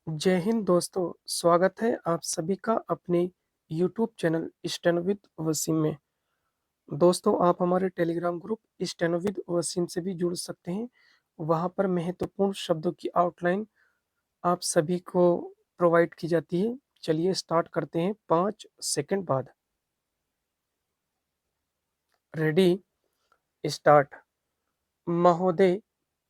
जय हिंद दोस्तों, स्वागत है आप सभी का अपने YouTube channel steno with Waseem में। दोस्तों, आप हमारे Telegram group steno with Waseem से भी जुड़ सकते हैं। वहां पर महत्वपूर्ण शब्दों की आउटलाइन आप सभी को प्रोवाइड की जाती है। चलिए स्टार्ट करते हैं 5 सेकंड बाद। Ready, start. महोदय,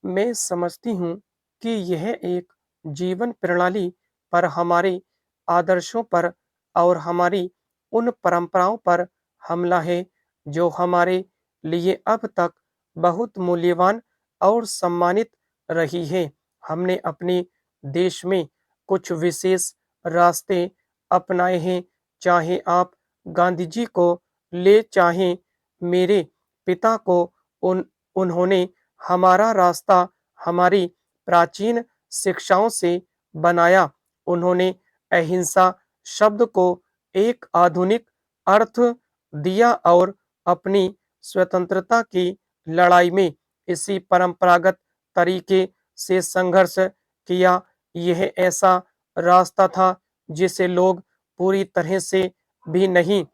मैं समझती हूँ कि यह एक जीवन प्रणाली पर हमारे आदर्शों पर और हमारी उन परंपराओं पर हमला है जो हमारे लिए अब तक बहुत मूल्यवान और सम्मानित रही है। हमने अपने देश में कुछ विशेष रास्ते अपनाए हैं, चाहे आप गांधी जी को ले चाहे मेरे पिता को। उन उन्होंने हमारा रास्ता हमारी प्राचीन शिक्षाओं से बनाया। उन्होंने अहिंसा शब्द को एक आधुनिक अर्थ दिया और अपनी स्वतंत्रता की लड़ाई में इसी परंपरागत तरीके से संघर्ष किया। यह ऐसा रास्ता था जिसे लोग पूरी तरह से भी नहीं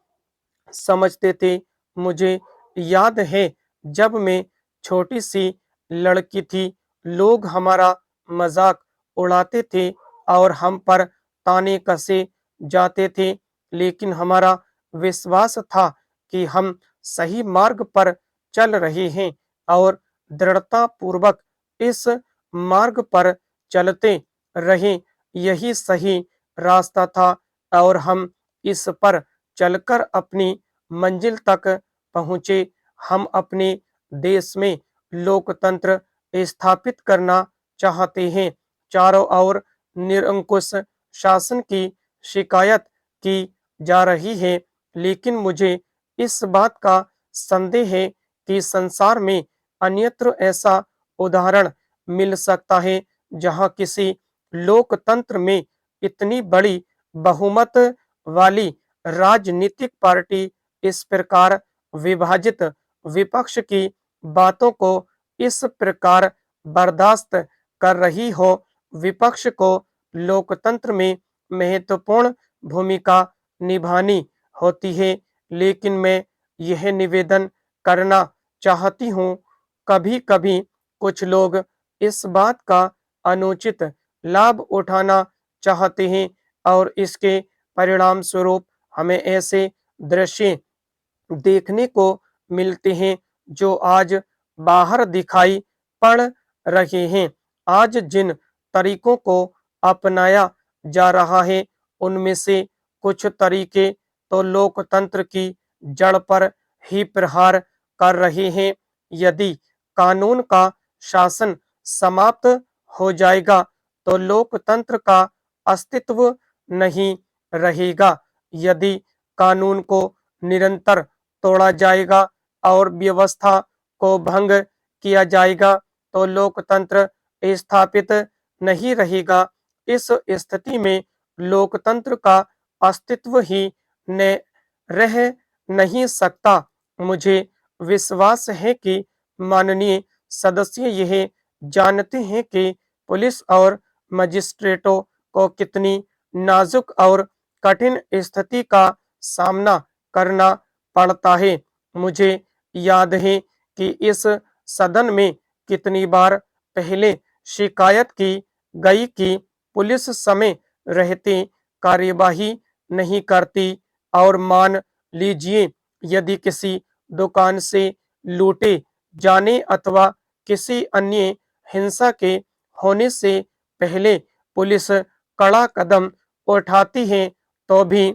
समझते थे। मुझे याद है जब मैं छोटी सी लड़की थी, लोग हमारा मजाक उड़ाते थे और हम पर ताने कसे जाते थे, लेकिन हमारा विश्वास था कि हम सही मार्ग पर चल रहे हैं और दृढ़ता पूर्वक इस मार्ग पर चलते रहे। यही सही रास्ता था और हम इस पर चलकर अपनी मंजिल तक पहुँचे। हम अपने देश में लोकतंत्र स्थापित करना चाहते हैं। चारों ओर निरंकुश शासन की शिकायत की जा रही है, लेकिन मुझे इस बात का संदेह है कि संसार में अन्यत्र ऐसा उदाहरण मिल सकता है जहां किसी लोकतंत्र में इतनी बड़ी बहुमत वाली राजनीतिक पार्टी इस प्रकार विभाजित विपक्ष की बातों को इस प्रकार बर्दाश्त कर रही हो। विपक्ष को लोकतंत्र में महत्वपूर्ण भूमिका निभानी होती है, लेकिन मैं यह निवेदन करना चाहती हूँ, कभी कभी कुछ लोग इस बात का अनुचित लाभ उठाना चाहते हैं और इसके परिणाम स्वरूप हमें ऐसे दृश्य देखने को मिलते हैं जो आज बाहर दिखाई पड़ रहे हैं। आज जिन तरीकों को अपनाया जा रहा है, उनमें से कुछ तरीके तो लोकतंत्र की जड़ पर ही प्रहार कर रहे हैं। यदि कानून का शासन समाप्त हो जाएगा तो लोकतंत्र का अस्तित्व नहीं रहेगा। यदि कानून को निरंतर तोड़ा जाएगा और व्यवस्था को भंग किया जाएगा तो लोकतंत्र स्थापित नहीं रहेगा। इस स्थिति में लोकतंत्र का अस्तित्व ही न रह नहीं सकता। मुझे विश्वास है कि माननीय सदस्य यह जानते हैं कि पुलिस और मजिस्ट्रेटों को कितनी नाजुक और कठिन स्थिति का सामना करना पड़ता है। मुझे याद है कि इस सदन में कितनी बार पहले शिकायत की गई कि पुलिस समय रहते कार्यवाही नहीं करती। और मान लीजिए यदि किसी दुकान से लूटे जाने अथवा किसी अन्य हिंसा के होने से पहले पुलिस कड़ा कदम उठाती है तो भी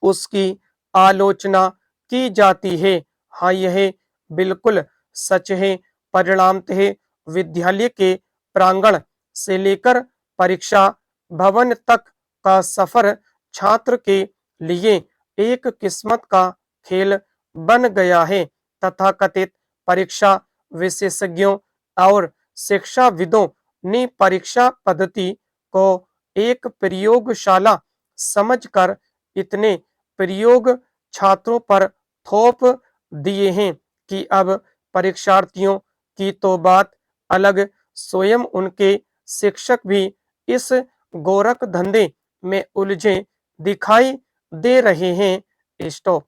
उसकी आलोचना की जाती है। हाँ, यह बिल्कुल सच है। परिणामतः विद्यालय के प्रांगण से लेकर परीक्षा भवन तक का सफर छात्र के लिए एक किस्मत का खेल बन गया है। तथाकथित परीक्षा विशेषज्ञों और शिक्षाविदों ने परीक्षा पद्धति को एक प्रयोगशाला समझकर इतने प्रयोग छात्रों पर थोप दिए हैं कि अब परीक्षार्थियों की तो बात अलग, स्वयं उनके शिक्षक भी इस गोरख धंधे में उलझे दिखाई दे रहे हैं। स्टॉप।